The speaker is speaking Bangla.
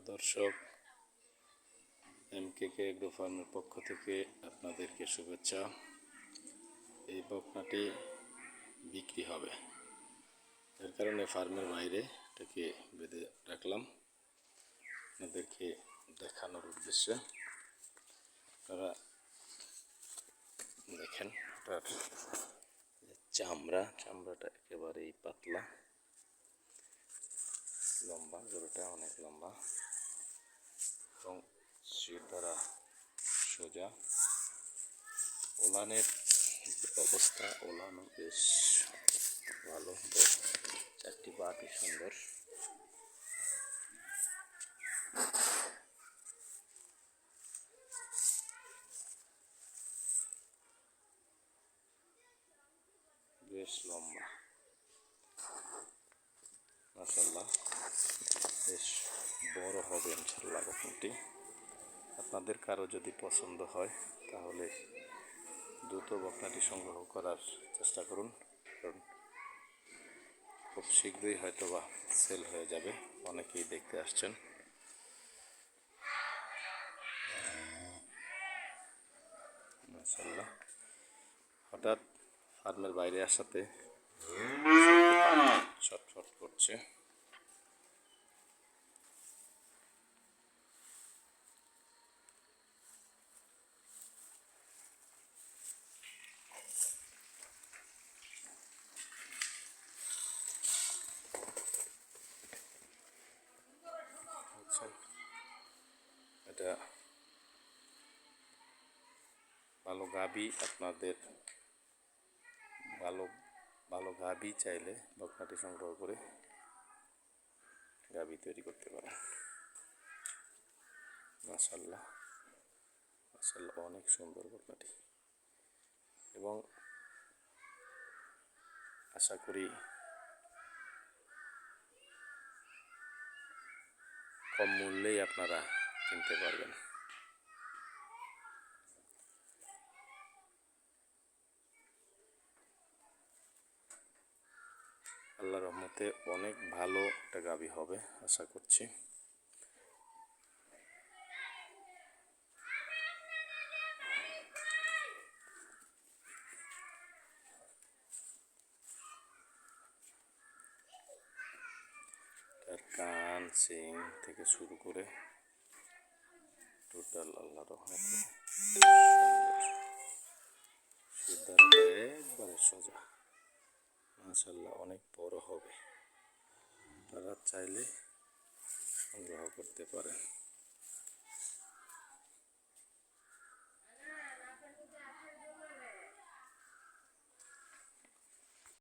দর্শক, এমকেকে এগ্রো ফার্মের পক্ষ থেকে আপনাদেরকে শুভেচ্ছা। এই বকনাটি বিক্রি হবে, এর কারণে ফার্মের বাইরে এটাকে বেঁধে রাখলাম আপনাদেরকে দেখানোর উদ্দেশ্যে। আপনারা দেখেন এটার চামড়াটা একেবারেই পাতলা, লম্বা, গরুটা অনেক লম্বা এবং শির দ্বারা সোজা। ওলানের অবস্থা, ওলানো বেশ ভালো, চারটি বাটি সুন্দর। বেশ লম্বা, মাশাআল্লাহ, বেশ বড় হবে ইনশাআল্লাহ বকনাটি। আপনাদের কারো যদি পছন্দ হয় তাহলে দ্রুত বকনাটি সংগ্রহ করার চেষ্টা করুন, কারণ খুব শীঘ্রই হয়তোবা সেল হয়ে যাবে। অনেকেই দেখতে আসছেন। মাশাআল্লাহ, হঠাৎ ফার্মের বাইরে আসাতে ছটফট করছে। এটা ভালো গাভী, আপনাদের ভালো গাভী চাইলে বকনাটি সংগ্রহ করে গাভী তৈরি করতে পারেন। মাশাআল্লাহ, মাশাআল্লাহ, অনেক সুন্দর বকনাটি এবং আশা করি কম মূল্যেই আপনারা কিনতে পারবেন। আল্লাহর রহমতে অনেক ভালো একটা গাভী হবে আশা করছি। তার কান, সিং থেকে শুরু করে টোটাল আল্লাহর রহমতে সুন্দর, একবারে সোজা। মাশাআল্লাহ, অনেক বড় হবে, আপনারা চাইলে সংগ্রহ করতে পারেন।